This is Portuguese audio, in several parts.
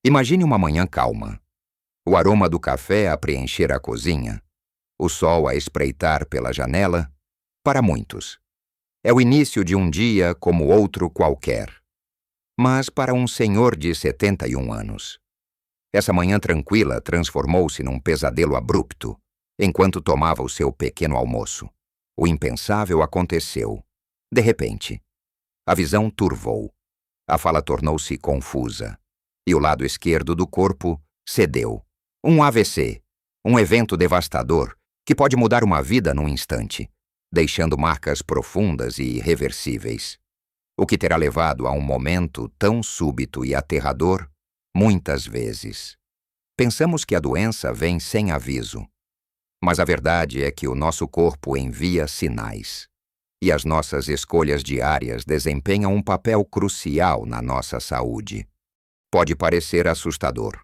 Imagine uma manhã calma. O aroma do café a preencher a cozinha, o sol a espreitar pela janela. Para muitos, é o início de um dia como outro qualquer. Mas para um senhor de 71 anos, essa manhã tranquila transformou-se num pesadelo abrupto, enquanto tomava o seu pequeno almoço. O impensável aconteceu. De repente, a visão turvou, a fala tornou-se confusa, e o lado esquerdo do corpo cedeu. Um AVC, um evento devastador que pode mudar uma vida num instante, deixando marcas profundas e irreversíveis. O que terá levado a um momento tão súbito e aterrador, muitas vezes. Pensamos que a doença vem sem aviso, mas a verdade é que o nosso corpo envia sinais, e as nossas escolhas diárias desempenham um papel crucial na nossa saúde. Pode parecer assustador,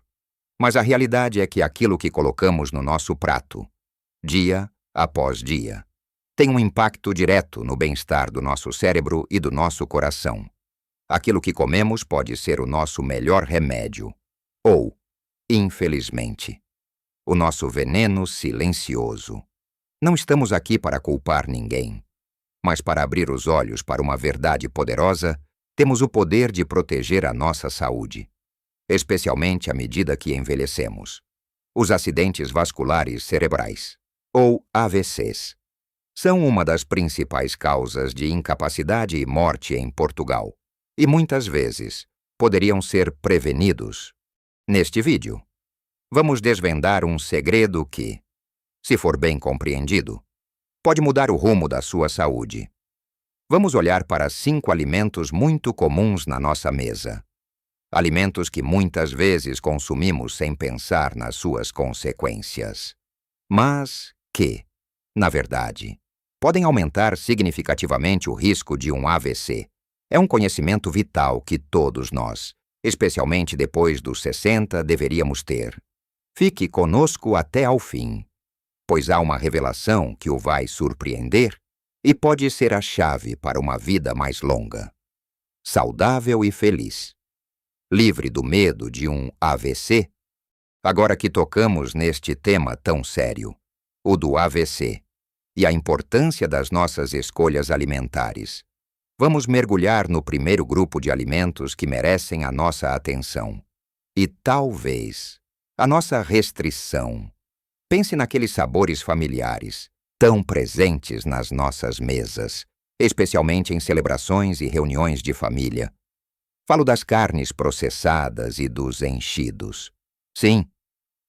mas a realidade é que aquilo que colocamos no nosso prato, dia após dia, tem um impacto direto no bem-estar do nosso cérebro e do nosso coração. Aquilo que comemos pode ser o nosso melhor remédio, ou, infelizmente, o nosso veneno silencioso. Não estamos aqui para culpar ninguém, mas para abrir os olhos para uma verdade poderosa. Temos o poder de proteger a nossa saúde, especialmente à medida que envelhecemos. Os acidentes vasculares cerebrais, ou AVCs, são uma das principais causas de incapacidade e morte em Portugal, e muitas vezes poderiam ser prevenidos. Neste vídeo, vamos desvendar um segredo que, se for bem compreendido, pode mudar o rumo da sua saúde. Vamos olhar para 5 alimentos muito comuns na nossa mesa. Alimentos que muitas vezes consumimos sem pensar nas suas consequências, mas que, na verdade, podem aumentar significativamente o risco de um AVC. É um conhecimento vital que todos nós, especialmente depois dos 60, deveríamos ter. Fique conosco até ao fim, pois há uma revelação que o vai surpreender e pode ser a chave para uma vida mais longa, saudável e feliz. Livre do medo de um AVC? Agora que tocamos neste tema tão sério, o do AVC, e a importância das nossas escolhas alimentares, vamos mergulhar no primeiro grupo de alimentos que merecem a nossa atenção. E talvez a nossa restrição. Pense naqueles sabores familiares, tão presentes nas nossas mesas, especialmente em celebrações e reuniões de família. Falo das carnes processadas e dos enchidos. Sim,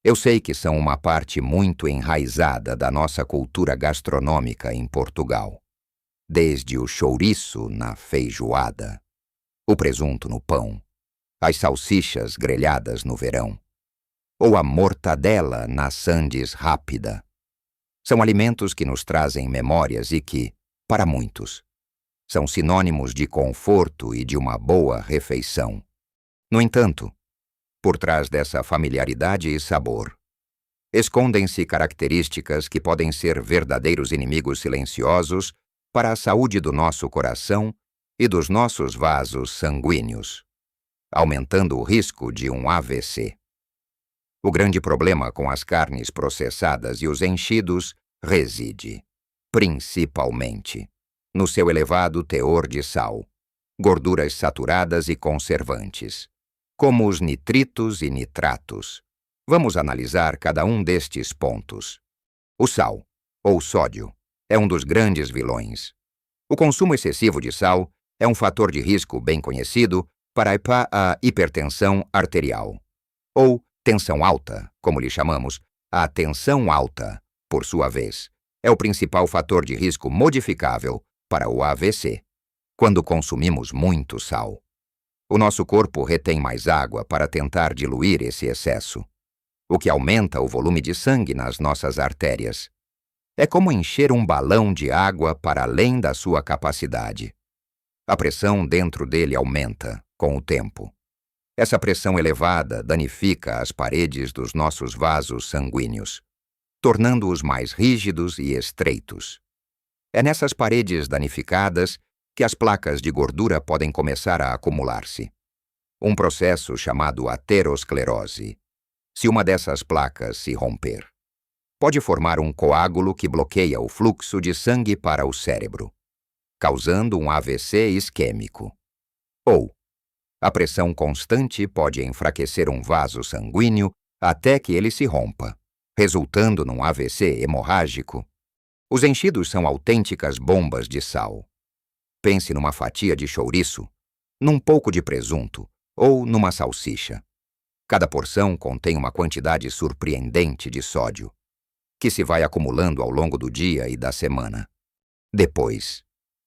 eu sei que são uma parte muito enraizada da nossa cultura gastronômica em Portugal. Desde o chouriço na feijoada, o presunto no pão, as salsichas grelhadas no verão, ou a mortadela na sandes rápida. São alimentos que nos trazem memórias e que, para muitos, são sinônimos de conforto e de uma boa refeição. No entanto, por trás dessa familiaridade e sabor, escondem-se características que podem ser verdadeiros inimigos silenciosos para a saúde do nosso coração e dos nossos vasos sanguíneos, aumentando o risco de um AVC. O grande problema com as carnes processadas e os enchidos reside, principalmente, no seu elevado teor de sal, gorduras saturadas e conservantes, como os nitritos e nitratos. Vamos analisar cada um destes pontos. O sal, ou sódio, é um dos grandes vilões. O consumo excessivo de sal é um fator de risco bem conhecido para a hipertensão arterial, ou tensão alta, como lhe chamamos. A tensão alta, por sua vez, é o principal fator de risco modificável para o AVC. Quando consumimos muito sal, o nosso corpo retém mais água para tentar diluir esse excesso, o que aumenta o volume de sangue nas nossas artérias. É como encher um balão de água para além da sua capacidade. A pressão dentro dele aumenta com o tempo. Essa pressão elevada danifica as paredes dos nossos vasos sanguíneos, tornando-os mais rígidos e estreitos. É nessas paredes danificadas que as placas de gordura podem começar a acumular-se. um processo chamado aterosclerose. Se uma dessas placas se romper, pode formar um coágulo que bloqueia o fluxo de sangue para o cérebro, causando um AVC isquêmico. Ou, a pressão constante pode enfraquecer um vaso sanguíneo até que ele se rompa, resultando num AVC hemorrágico. Os enchidos são autênticas bombas de sal. Pense numa fatia de chouriço, num pouco de presunto ou numa salsicha. Cada porção contém uma quantidade surpreendente de sódio, que se vai acumulando ao longo do dia e da semana. Depois,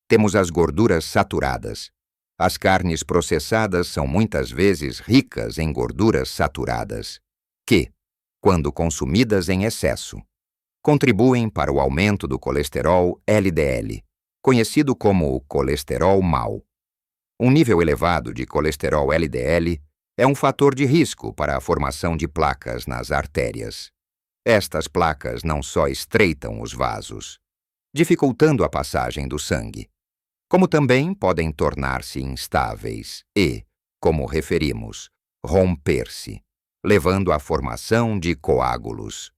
temos as gorduras saturadas. As carnes processadas são muitas vezes ricas em gorduras saturadas, que, quando consumidas em excesso, contribuem para o aumento do colesterol LDL, conhecido como o colesterol mau. Um nível elevado de colesterol LDL é um fator de risco para a formação de placas nas artérias. Estas placas não só estreitam os vasos, dificultando a passagem do sangue, como também podem tornar-se instáveis e, como referimos, romper-se, levando à formação de coágulos.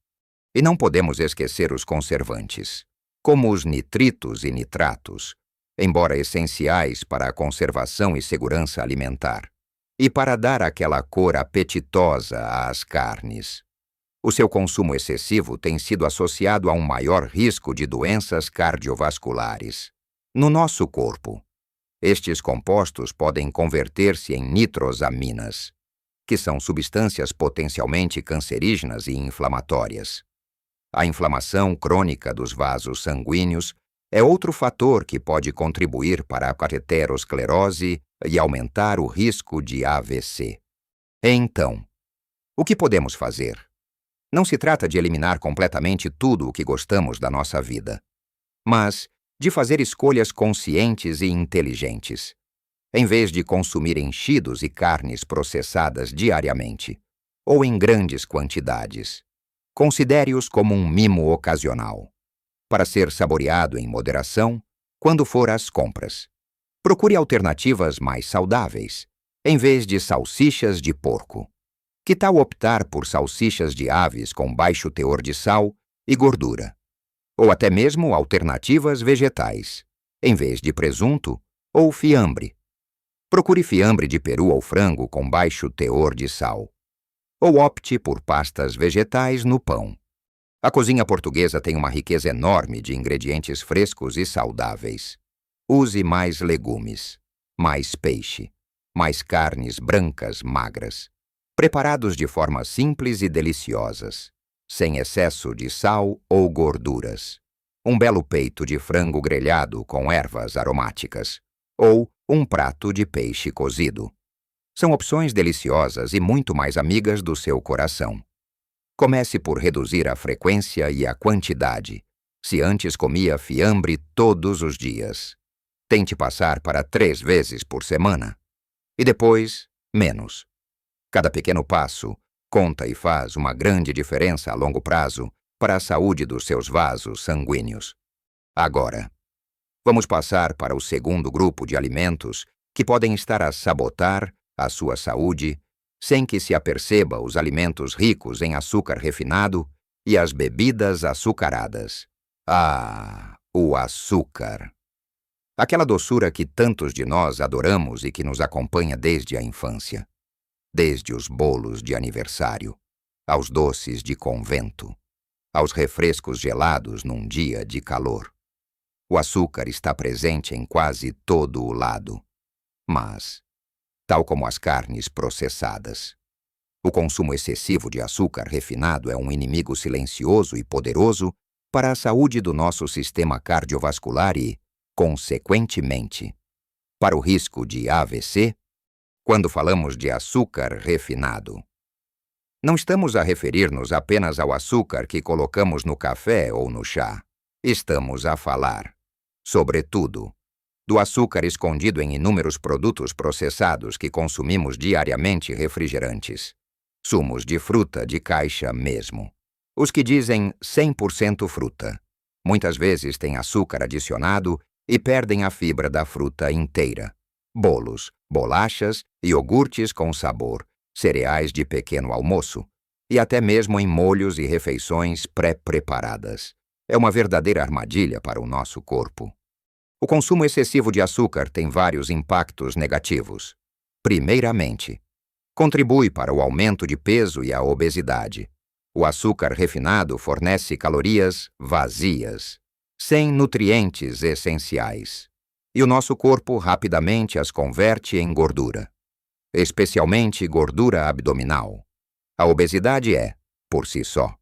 E não podemos esquecer os conservantes, como os nitritos e nitratos, embora essenciais para a conservação e segurança alimentar, e para dar aquela cor apetitosa às carnes. O seu consumo excessivo tem sido associado a um maior risco de doenças cardiovasculares. No nosso corpo, estes compostos podem converter-se em nitrosaminas, que são substâncias potencialmente cancerígenas e inflamatórias. A inflamação crônica dos vasos sanguíneos é outro fator que pode contribuir para a aterosclerose e aumentar o risco de AVC. Então, o que podemos fazer? Não se trata de eliminar completamente tudo o que gostamos da nossa vida, mas de fazer escolhas conscientes e inteligentes. Em vez de consumir enchidos e carnes processadas diariamente, ou em grandes quantidades, considere-os como um mimo ocasional, para ser saboreado em moderação quando for às compras. Procure alternativas mais saudáveis, em vez de salsichas de porco. Que tal optar por salsichas de aves com baixo teor de sal e gordura? Ou até mesmo alternativas vegetais, em vez de presunto ou fiambre. Procure fiambre de peru ou frango com baixo teor de sal. Ou opte por pastas vegetais no pão. A cozinha portuguesa tem uma riqueza enorme de ingredientes frescos e saudáveis. Use mais legumes, mais peixe, mais carnes brancas magras, preparados de forma simples e deliciosas, sem excesso de sal ou gorduras. Um belo peito de frango grelhado com ervas aromáticas, ou um prato de peixe cozido. São opções deliciosas e muito mais amigas do seu coração. Comece por reduzir a frequência e a quantidade. Se antes comia fiambre todos os dias, tente passar para 3 vezes por semana. E depois, menos. Cada pequeno passo conta e faz uma grande diferença a longo prazo para a saúde dos seus vasos sanguíneos. Agora, vamos passar para o segundo grupo de alimentos que podem estar a sabotar a sua saúde sem que se aperceba: os alimentos ricos em açúcar refinado e as bebidas açucaradas. Ah, o açúcar! Aquela doçura que tantos de nós adoramos e que nos acompanha desde a infância. Desde os bolos de aniversário, aos doces de convento, aos refrescos gelados num dia de calor. O açúcar está presente em quase todo o lado. Mas, tal como as carnes processadas, o consumo excessivo de açúcar refinado é um inimigo silencioso e poderoso para a saúde do nosso sistema cardiovascular e, consequentemente, para o risco de AVC. Quando falamos de açúcar refinado, não estamos a referir-nos apenas ao açúcar que colocamos no café ou no chá. Estamos a falar, sobretudo, do açúcar escondido em inúmeros produtos processados que consumimos diariamente: refrigerantes, sumos de fruta de caixa mesmo. Os que dizem 100% fruta, muitas vezes têm açúcar adicionado e perdem a fibra da fruta inteira. bolos, bolachas, iogurtes com sabor, cereais de pequeno almoço, e até mesmo em molhos e refeições pré-preparadas. É uma verdadeira armadilha para o nosso corpo. O consumo excessivo de açúcar tem vários impactos negativos. Primeiramente, contribui para o aumento de peso e a obesidade. O açúcar refinado fornece calorias vazias, sem nutrientes essenciais, e o nosso corpo rapidamente as converte em gordura, especialmente gordura abdominal. A obesidade é, por si só,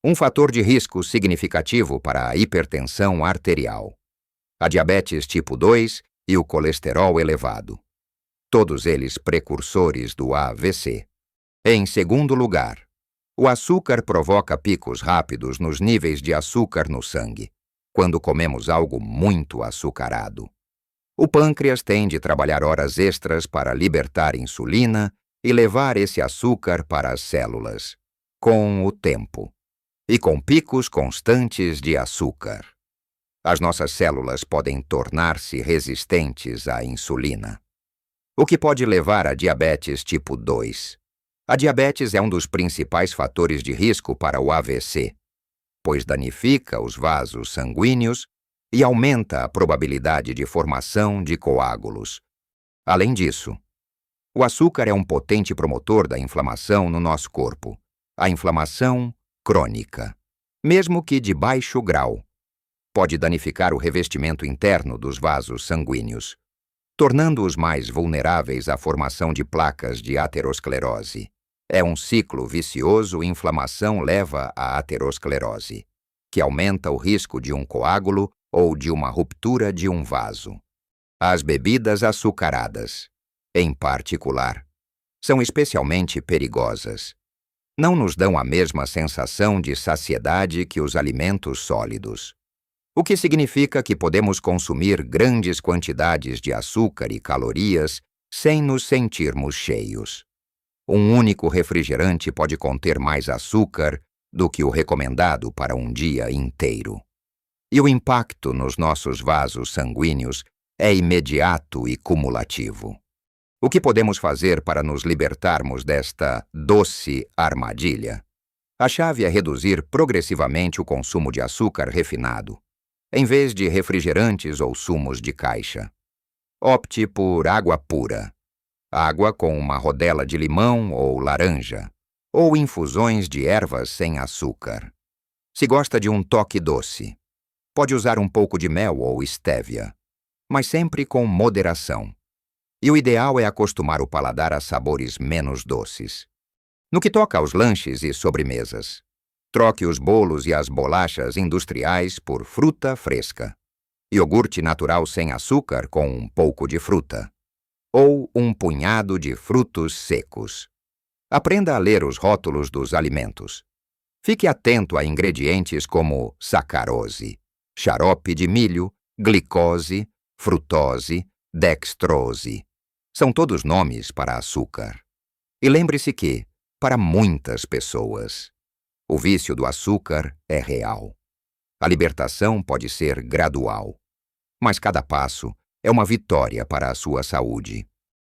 um fator de risco significativo para a hipertensão arterial, a diabetes tipo 2 e o colesterol elevado, todos eles precursores do AVC. Em segundo lugar, o açúcar provoca picos rápidos nos níveis de açúcar no sangue, quando comemos algo muito açucarado. O pâncreas tem de trabalhar horas extras para libertar insulina e levar esse açúcar para as células, com o tempo, e com picos constantes de açúcar. As nossas células podem tornar-se resistentes à insulina, o que pode levar a diabetes tipo 2. A diabetes é um dos principais fatores de risco para o AVC, pois danifica os vasos sanguíneos e aumenta a probabilidade de formação de coágulos. Além disso, o açúcar é um potente promotor da inflamação no nosso corpo, a inflamação crônica, mesmo que de baixo grau. Pode danificar o revestimento interno dos vasos sanguíneos, tornando-os mais vulneráveis à formação de placas de aterosclerose. É um ciclo vicioso. Inflamação leva à aterosclerose, que aumenta o risco de um coágulo ou de uma ruptura de um vaso. As bebidas açucaradas, em particular, são especialmente perigosas. Não nos dão a mesma sensação de saciedade que os alimentos sólidos, o que significa que podemos consumir grandes quantidades de açúcar e calorias sem nos sentirmos cheios. Um único refrigerante pode conter mais açúcar do que o recomendado para um dia inteiro. E o impacto nos nossos vasos sanguíneos é imediato e cumulativo. O que podemos fazer para nos libertarmos desta doce armadilha? A chave é reduzir progressivamente o consumo de açúcar refinado, em vez de refrigerantes ou sumos de caixa. Opte por água pura, água com uma rodela de limão ou laranja, ou infusões de ervas sem açúcar. Se gosta de um toque doce, pode usar um pouco de mel ou estévia, mas sempre com moderação. E o ideal é acostumar o paladar a sabores menos doces. No que toca aos lanches e sobremesas, troque os bolos e as bolachas industriais por fruta fresca, iogurte natural sem açúcar com um pouco de fruta, ou um punhado de frutos secos. Aprenda a ler os rótulos dos alimentos. Fique atento a ingredientes como sacarose, xarope de milho, glicose, frutose, dextrose. São todos nomes para açúcar. E lembre-se que, para muitas pessoas, o vício do açúcar é real. A libertação pode ser gradual, mas cada passo é uma vitória para a sua saúde.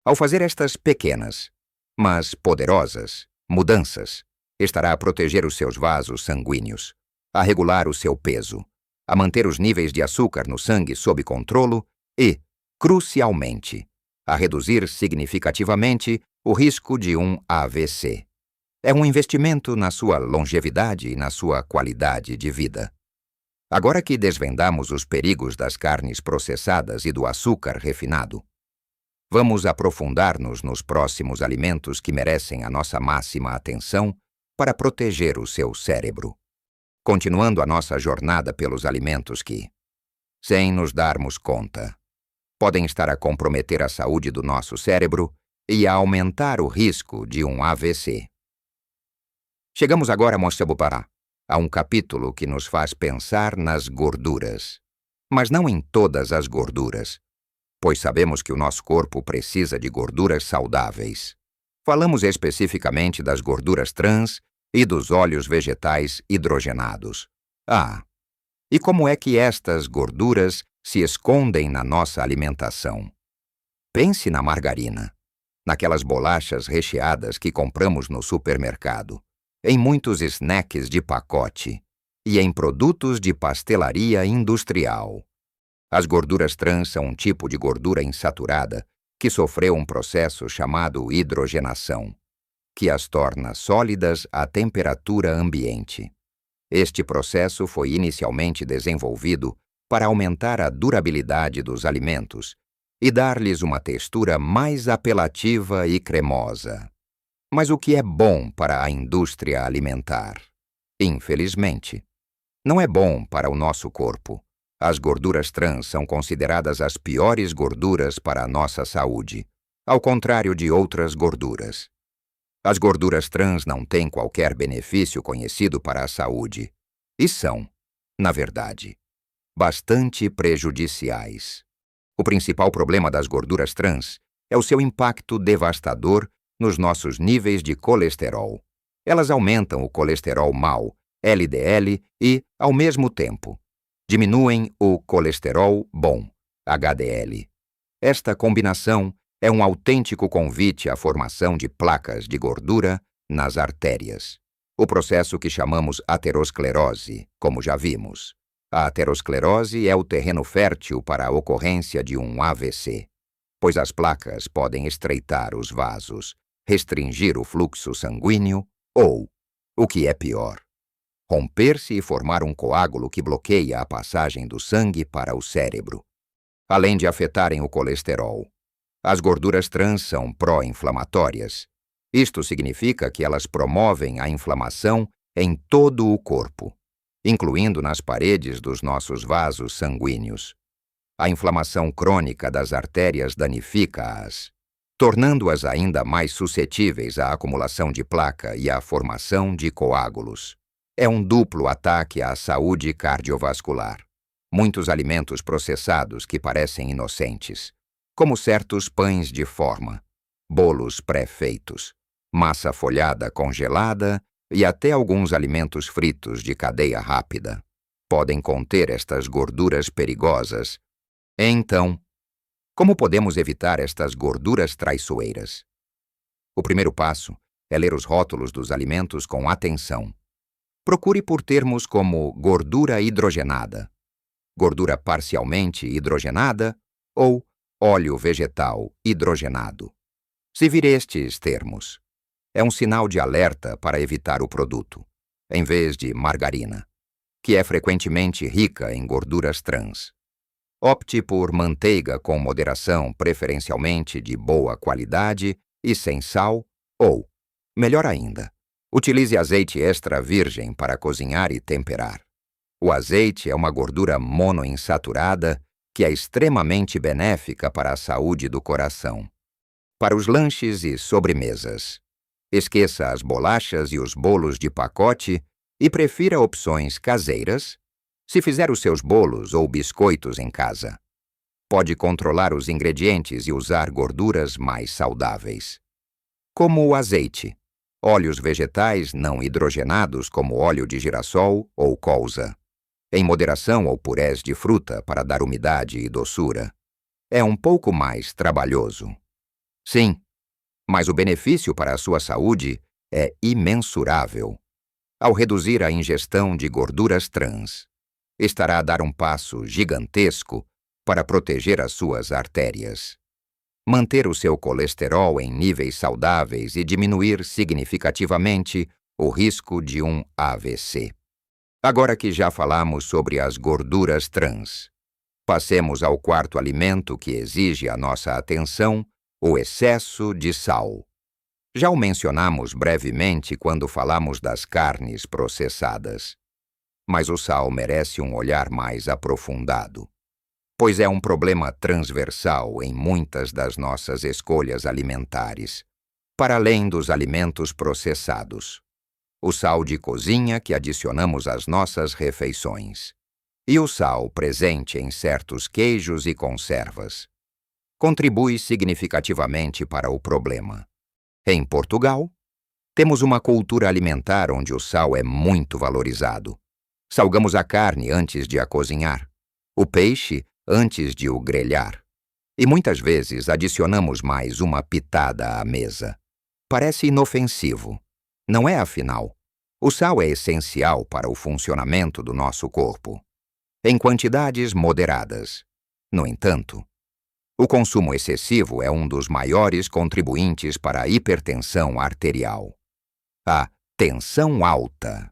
Ao fazer estas pequenas, mas poderosas, mudanças, estará a proteger os seus vasos sanguíneos, a regular o seu peso, a manter os níveis de açúcar no sangue sob controlo e, crucialmente, a reduzir significativamente o risco de um AVC. É um investimento na sua longevidade e na sua qualidade de vida. Agora que desvendamos os perigos das carnes processadas e do açúcar refinado, vamos aprofundar-nos nos próximos alimentos que merecem a nossa máxima atenção para proteger o seu cérebro. Continuando a nossa jornada pelos alimentos que, sem nos darmos conta, podem estar a comprometer a saúde do nosso cérebro e a aumentar o risco de um AVC. Chegamos agora, Moçabupará, a um capítulo que nos faz pensar nas gorduras, mas não em todas as gorduras, pois sabemos que o nosso corpo precisa de gorduras saudáveis. Falamos especificamente das gorduras trans e dos óleos vegetais hidrogenados. E como é que estas gorduras se escondem na nossa alimentação? Pense na margarina, naquelas bolachas recheadas que compramos no supermercado, em muitos snacks de pacote e em produtos de pastelaria industrial. As gorduras trans são um tipo de gordura insaturada que sofreu um processo chamado hidrogenação, que as torna sólidas à temperatura ambiente. Este processo foi inicialmente desenvolvido para aumentar a durabilidade dos alimentos e dar-lhes uma textura mais apelativa e cremosa. Mas o que é bom para a indústria alimentar? Infelizmente, não é bom para o nosso corpo. As gorduras trans são consideradas as piores gorduras para a nossa saúde, ao contrário de outras gorduras. As gorduras trans não têm qualquer benefício conhecido para a saúde e são, na verdade, bastante prejudiciais. O principal problema das gorduras trans é o seu impacto devastador nos nossos níveis de colesterol. Elas aumentam o colesterol mau, LDL, e, ao mesmo tempo, diminuem o colesterol bom, HDL. Esta combinação é um autêntico convite à formação de placas de gordura nas artérias. O processo que chamamos aterosclerose, como já vimos. A aterosclerose é o terreno fértil para a ocorrência de um AVC, pois as placas podem estreitar os vasos, restringir o fluxo sanguíneo ou, o que é pior, romper-se e formar um coágulo que bloqueia a passagem do sangue para o cérebro. Além de afetarem o colesterol, as gorduras trans são pró-inflamatórias. Isto significa que elas promovem a inflamação em todo o corpo, incluindo nas paredes dos nossos vasos sanguíneos. A inflamação crônica das artérias danifica-as, tornando-as ainda mais suscetíveis à acumulação de placa e à formação de coágulos. É um duplo ataque à saúde cardiovascular. Muitos alimentos processados que parecem inocentes, como certos pães de forma, bolos pré-feitos, massa folhada congelada e até alguns alimentos fritos de cadeia rápida, podem conter estas gorduras perigosas. Então, como podemos evitar estas gorduras traiçoeiras? O primeiro passo é ler os rótulos dos alimentos com atenção. Procure por termos como gordura hidrogenada, gordura parcialmente hidrogenada ou óleo vegetal hidrogenado. Se vir estes termos, é um sinal de alerta para evitar o produto, em vez de margarina, que é frequentemente rica em gorduras trans. Opte por manteiga com moderação, preferencialmente de boa qualidade e sem sal, ou, melhor ainda, utilize azeite extra virgem para cozinhar e temperar. O azeite é uma gordura monoinsaturada que é extremamente benéfica para a saúde do coração. Para os lanches e sobremesas, esqueça as bolachas e os bolos de pacote e prefira opções caseiras, se fizer os seus bolos ou biscoitos em casa. Pode controlar os ingredientes e usar gorduras mais saudáveis, como o azeite, óleos vegetais não hidrogenados como óleo de girassol ou colza, em moderação ou purés de fruta para dar umidade e doçura. É um pouco mais trabalhoso. Sim, mas o benefício para a sua saúde é imensurável. Ao reduzir a ingestão de gorduras trans, estará a dar um passo gigantesco para proteger as suas artérias, manter o seu colesterol em níveis saudáveis e diminuir significativamente o risco de um AVC. Agora que já falamos sobre as gorduras trans, passemos ao quarto alimento que exige a nossa atenção, o excesso de sal. Já o mencionamos brevemente quando falamos das carnes processadas, mas o sal merece um olhar mais aprofundado, pois é um problema transversal em muitas das nossas escolhas alimentares, para além dos alimentos processados. O sal de cozinha que adicionamos às nossas refeições, e o sal presente em certos queijos e conservas, contribui significativamente para o problema. Em Portugal, temos uma cultura alimentar onde o sal é muito valorizado. Salgamos a carne antes de a cozinhar, o peixe antes de o grelhar, E muitas vezes adicionamos mais uma pitada à mesa. Parece inofensivo. Não é, afinal. O sal é essencial para o funcionamento do nosso corpo, em quantidades moderadas. No entanto, o consumo excessivo é um dos maiores contribuintes para a hipertensão arterial. A tensão alta.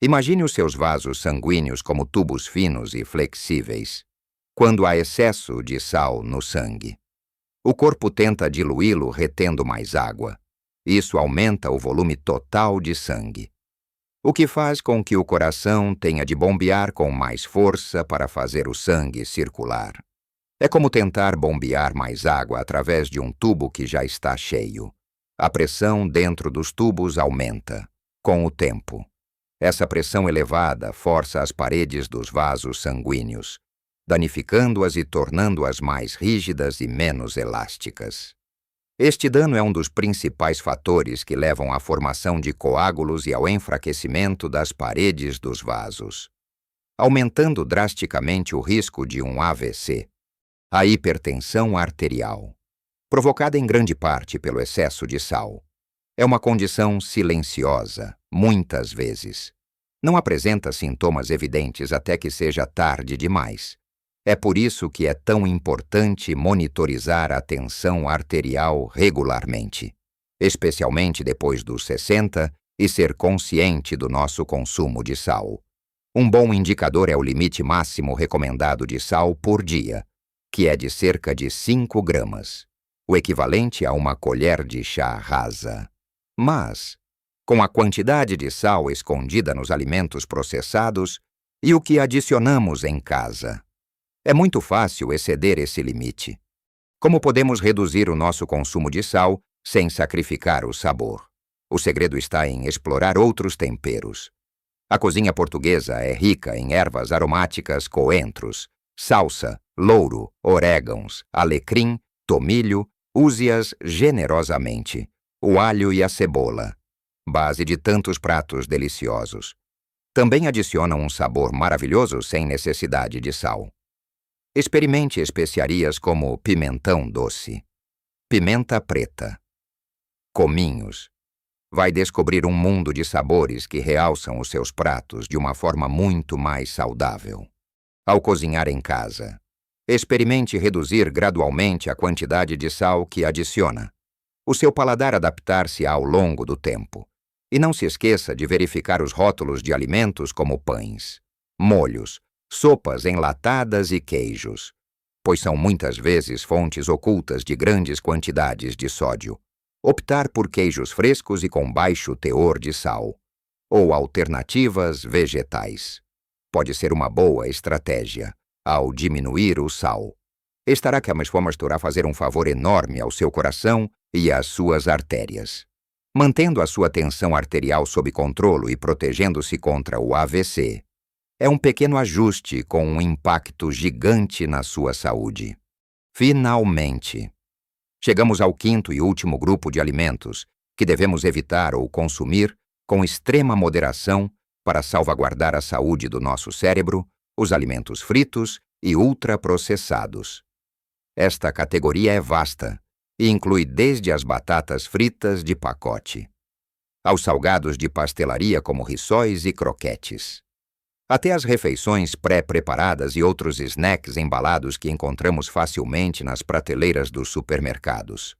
Imagine os seus vasos sanguíneos como tubos finos e flexíveis. Quando há excesso de sal no sangue, o corpo tenta diluí-lo retendo mais água. Isso aumenta o volume total de sangue, o que faz com que o coração tenha de bombear com mais força para fazer o sangue circular. É como tentar bombear mais água através de um tubo que já está cheio. A pressão dentro dos tubos aumenta, com o tempo. Essa pressão elevada força as paredes dos vasos sanguíneos, danificando-as e tornando-as mais rígidas e menos elásticas. Este dano é um dos principais fatores que levam à formação de coágulos e ao enfraquecimento das paredes dos vasos, aumentando drasticamente o risco de um AVC, a hipertensão arterial, provocada em grande parte pelo excesso de sal. É uma condição silenciosa, muitas vezes. Não apresenta sintomas evidentes até que seja tarde demais. É por isso que é tão importante monitorizar a tensão arterial regularmente, especialmente depois dos 60, e ser consciente do nosso consumo de sal. Um bom indicador é o limite máximo recomendado de sal por dia, que é de cerca de 5 gramas, o equivalente a uma colher de chá rasa. Mas, com a quantidade de sal escondida nos alimentos processados e o que adicionamos em casa, é muito fácil exceder esse limite. Como podemos reduzir o nosso consumo de sal sem sacrificar o sabor? O segredo está em explorar outros temperos. A cozinha portuguesa é rica em ervas aromáticas, coentros, salsa, louro, orégãos, alecrim, tomilho. Use-as generosamente. O alho e a cebola, base de tantos pratos deliciosos, também adicionam um sabor maravilhoso sem necessidade de sal. Experimente especiarias como pimentão doce, pimenta preta, cominhos. Vai descobrir um mundo de sabores que realçam os seus pratos de uma forma muito mais saudável. Ao cozinhar em casa, experimente reduzir gradualmente a quantidade de sal que adiciona. O seu paladar adaptar-se ao longo do tempo. E não se esqueça de verificar os rótulos de alimentos como pães, molhos, sopas enlatadas e queijos, pois são muitas vezes fontes ocultas de grandes quantidades de sódio. Optar por queijos frescos e com baixo teor de sal, ou alternativas vegetais, pode ser uma boa estratégia ao diminuir o sal. Estará que vamos fazer um favor enorme ao seu coração e às suas artérias, mantendo a sua tensão arterial sob controle e protegendo-se contra o AVC. É um pequeno ajuste com um impacto gigante na sua saúde. Finalmente, chegamos ao quinto e último grupo de alimentos que devemos evitar ou consumir com extrema moderação para salvaguardar a saúde do nosso cérebro: os alimentos fritos e ultraprocessados. Esta categoria é vasta e inclui desde as batatas fritas de pacote, aos salgados de pastelaria como rissóis e croquetes, até as refeições pré-preparadas e outros snacks embalados que encontramos facilmente nas prateleiras dos supermercados.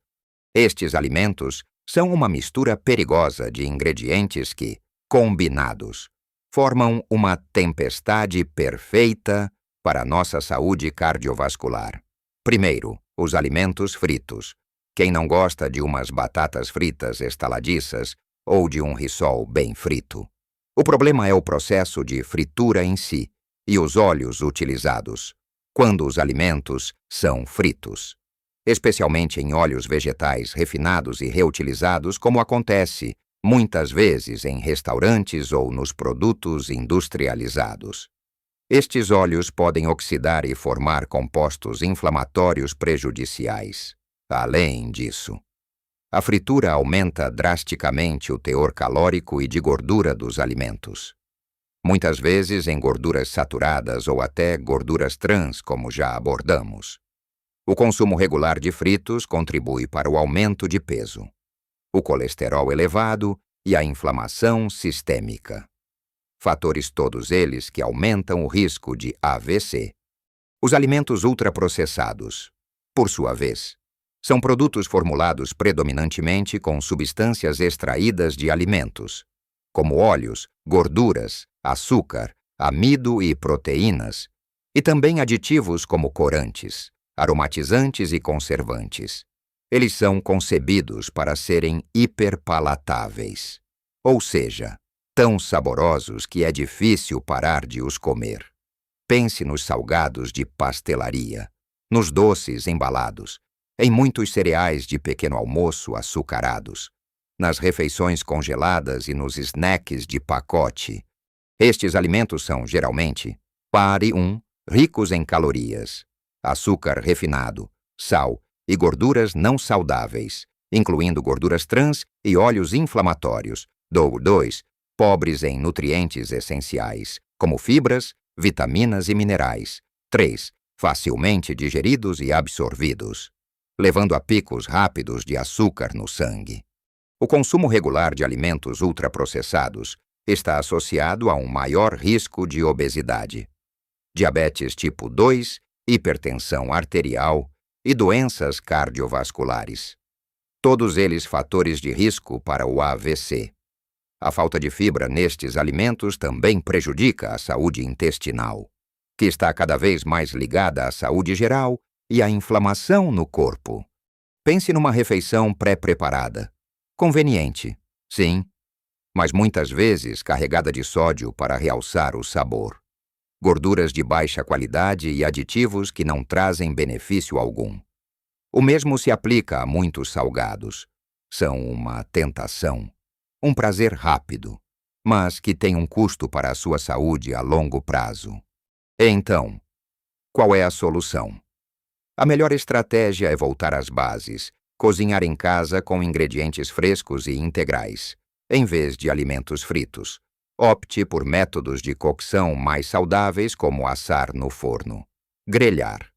Estes alimentos são uma mistura perigosa de ingredientes que, combinados, formam uma tempestade perfeita para a nossa saúde cardiovascular. Primeiro, os alimentos fritos. Quem não gosta de umas batatas fritas estaladiças ou de um rissol bem frito? O problema é o processo de fritura em si e os óleos utilizados, quando os alimentos são fritos, especialmente em óleos vegetais refinados e reutilizados, como acontece muitas vezes em restaurantes ou nos produtos industrializados. Estes óleos podem oxidar e formar compostos inflamatórios prejudiciais. Além disso, a fritura aumenta drasticamente o teor calórico e de gordura dos alimentos, muitas vezes em gorduras saturadas ou até gorduras trans, como já abordamos. O consumo regular de fritos contribui para o aumento de peso, o colesterol elevado e a inflamação sistêmica. Fatores todos eles que aumentam o risco de AVC. Os alimentos ultraprocessados, por sua vez, são produtos formulados predominantemente com substâncias extraídas de alimentos, como óleos, gorduras, açúcar, amido e proteínas, e também aditivos como corantes, aromatizantes e conservantes. Eles são concebidos para serem hiperpalatáveis, ou seja, tão saborosos que é difícil parar de os comer. Pense nos salgados de pastelaria, nos doces embalados, em muitos cereais de pequeno almoço açucarados, nas refeições congeladas e nos snacks de pacote. Estes alimentos são, geralmente, ricos em calorias, açúcar refinado, sal e gorduras não saudáveis, incluindo gorduras trans e óleos inflamatórios. 2. Pobres em nutrientes essenciais, como fibras, vitaminas e minerais. 3. Facilmente digeridos e absorvidos, levando a picos rápidos de açúcar no sangue. O consumo regular de alimentos ultraprocessados está associado a um maior risco de obesidade, diabetes tipo 2, hipertensão arterial e doenças cardiovasculares. Todos eles fatores de risco para o AVC. A falta de fibra nestes alimentos também prejudica a saúde intestinal, que está cada vez mais ligada à saúde geral e à inflamação no corpo. Pense numa refeição pré-preparada. Conveniente, sim, mas muitas vezes carregada de sódio para realçar o sabor. Gorduras de baixa qualidade e aditivos que não trazem benefício algum. O mesmo se aplica a muitos salgados. São uma tentação, um prazer rápido, mas que tem um custo para a sua saúde a longo prazo. Então, qual é a solução? A melhor estratégia é voltar às bases, cozinhar em casa com ingredientes frescos e integrais, em vez de alimentos fritos. Opte por métodos de cocção mais saudáveis como assar no forno, grelhar,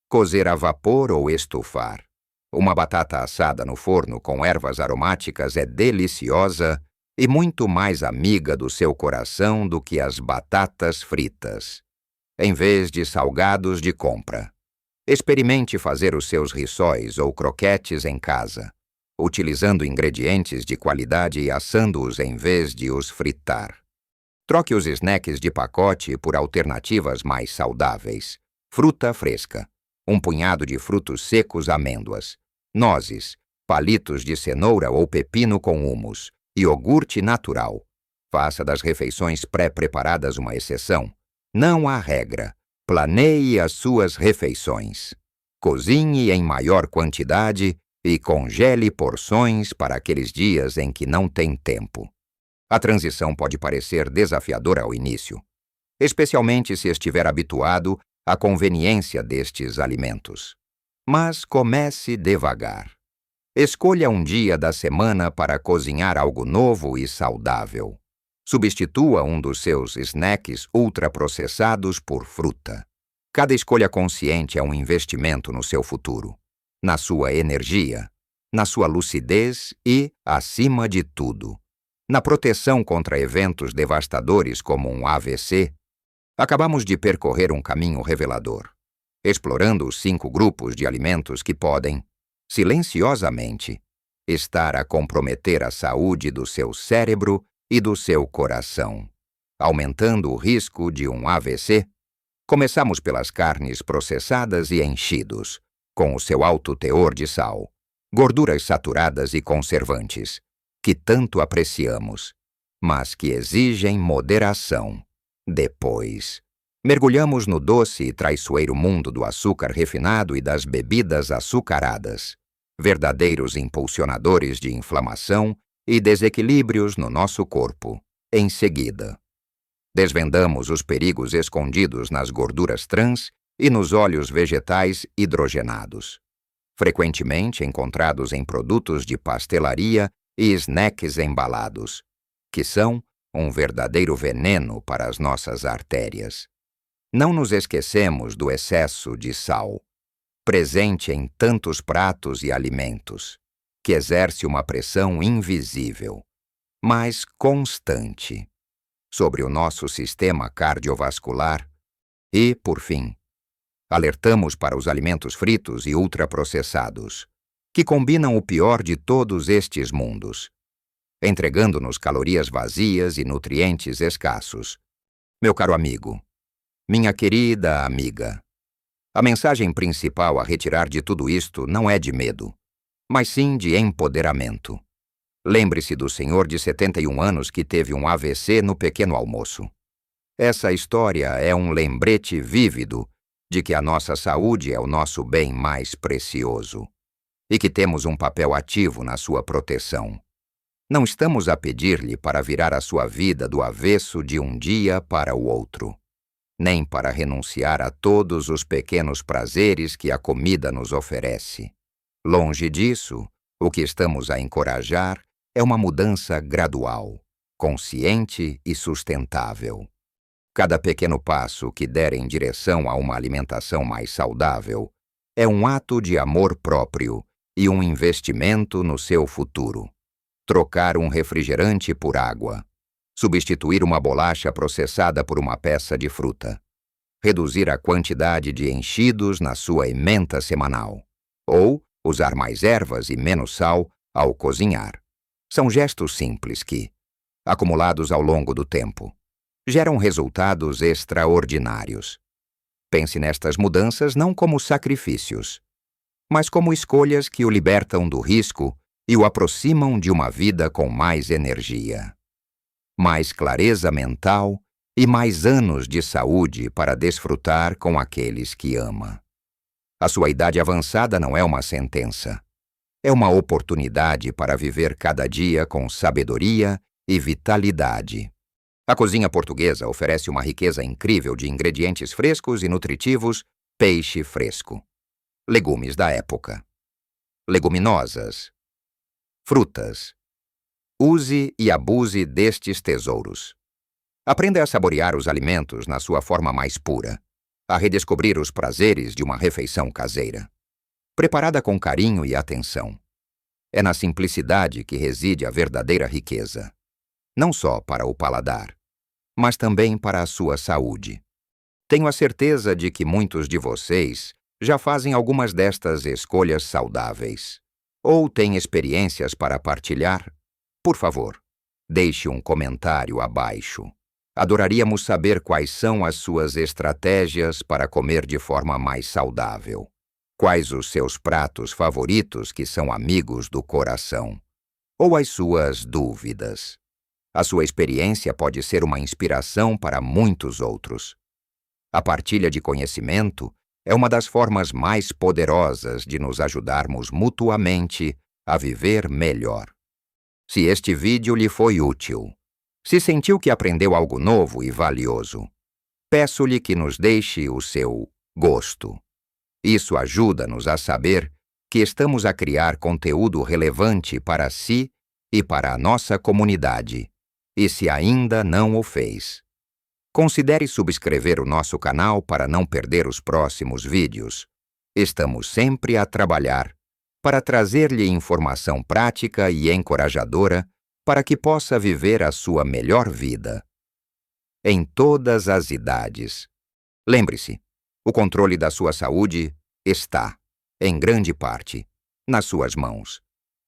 cozer a vapor ou estufar. Uma batata assada no forno com ervas aromáticas é deliciosa e muito mais amiga do seu coração do que as batatas fritas. Em vez de salgados de compra, experimente fazer os seus rissóis ou croquetes em casa, utilizando ingredientes de qualidade e assando-os em vez de os fritar. Troque os snacks de pacote por alternativas mais saudáveis. Fruta fresca, um punhado de frutos secos, amêndoas, nozes, palitos de cenoura ou pepino com humus, iogurte natural. Faça das refeições pré-preparadas uma exceção. Não há regra. Planeie as suas refeições. Cozinhe em maior quantidade e congele porções para aqueles dias em que não tem tempo. A transição pode parecer desafiadora ao início, especialmente se estiver habituado à conveniência destes alimentos. Mas comece devagar. Escolha um dia da semana para cozinhar algo novo e saudável. Substitua um dos seus snacks ultraprocessados por fruta. Cada escolha consciente é um investimento no seu futuro, na sua energia, na sua lucidez e, acima de tudo, na proteção contra eventos devastadores como um AVC. Acabamos de percorrer um caminho revelador, explorando os 5 grupos de alimentos que podem, silenciosamente, estar a comprometer a saúde do seu cérebro e do seu coração, aumentando o risco de um AVC. Começamos pelas carnes processadas e enchidos, com o seu alto teor de sal, gorduras saturadas e conservantes, que tanto apreciamos, mas que exigem moderação. Depois, mergulhamos no doce e traiçoeiro mundo do açúcar refinado e das bebidas açucaradas, verdadeiros impulsionadores de inflamação e desequilíbrios no nosso corpo. Em seguida, desvendamos os perigos escondidos nas gorduras trans e nos óleos vegetais hidrogenados, frequentemente encontrados em produtos de pastelaria e snacks embalados, que são um verdadeiro veneno para as nossas artérias. Não nos esquecemos do excesso de sal. presente em tantos pratos e alimentos, que exerce uma pressão invisível, mas constante, sobre o nosso sistema cardiovascular e, por fim, alertamos para os alimentos fritos e ultraprocessados, que combinam o pior de todos estes mundos, entregando-nos calorias vazias e nutrientes escassos. Meu caro amigo, minha querida amiga, a mensagem principal a retirar de tudo isto não é de medo, mas sim de empoderamento. Lembre-se do senhor de 71 anos que teve um AVC no pequeno almoço. Essa história é um lembrete vívido de que a nossa saúde é o nosso bem mais precioso e que temos um papel ativo na sua proteção. Não estamos a pedir-lhe para virar a sua vida do avesso de um dia para o outro, nem para renunciar a todos os pequenos prazeres que a comida nos oferece. Longe disso, o que estamos a encorajar é uma mudança gradual, consciente e sustentável. Cada pequeno passo que der em direção a uma alimentação mais saudável é um ato de amor próprio e um investimento no seu futuro. Trocar um refrigerante por água, substituir uma bolacha processada por uma peça de fruta, reduzir a quantidade de enchidos na sua ementa semanal, ou usar mais ervas e menos sal ao cozinhar. São gestos simples que, acumulados ao longo do tempo, geram resultados extraordinários. Pense nestas mudanças não como sacrifícios, mas como escolhas que o libertam do risco e o aproximam de uma vida com mais energia, mais clareza mental e mais anos de saúde para desfrutar com aqueles que ama. A sua idade avançada não é uma sentença, é uma oportunidade para viver cada dia com sabedoria e vitalidade. A cozinha portuguesa oferece uma riqueza incrível de ingredientes frescos e nutritivos, peixe fresco, legumes da época, leguminosas, frutas. Use e abuse destes tesouros. Aprenda a saborear os alimentos na sua forma mais pura, a redescobrir os prazeres de uma refeição caseira, preparada com carinho e atenção. É na simplicidade que reside a verdadeira riqueza, não só para o paladar, mas também para a sua saúde. Tenho a certeza de que muitos de vocês já fazem algumas destas escolhas saudáveis, ou têm experiências para partilhar. Por favor, deixe um comentário abaixo. Adoraríamos saber quais são as suas estratégias para comer de forma mais saudável. Quais os seus pratos favoritos que são amigos do coração? Ou as suas dúvidas? A sua experiência pode ser uma inspiração para muitos outros. A partilha de conhecimento é uma das formas mais poderosas de nos ajudarmos mutuamente a viver melhor. Se este vídeo lhe foi útil, se sentiu que aprendeu algo novo e valioso, peço-lhe que nos deixe o seu gosto. Isso ajuda-nos a saber que estamos a criar conteúdo relevante para si e para a nossa comunidade. E se ainda não o fez, considere subscrever o nosso canal para não perder os próximos vídeos. Estamos sempre a trabalhar para trazer-lhe informação prática e encorajadora para que possa viver a sua melhor vida, em todas as idades. Lembre-se, o controle da sua saúde está, em grande parte, nas suas mãos.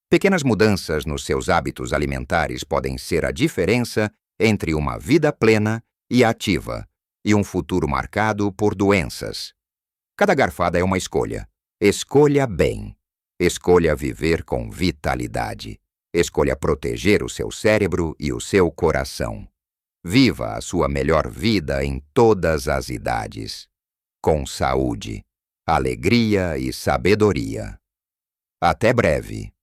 Pequenas mudanças nos seus hábitos alimentares podem ser a diferença entre uma vida plena e ativa e um futuro marcado por doenças. Cada garfada é uma escolha. Escolha bem. Escolha viver com vitalidade. Escolha proteger o seu cérebro e o seu coração. Viva a sua melhor vida em todas as idades, com saúde, alegria e sabedoria. Até breve.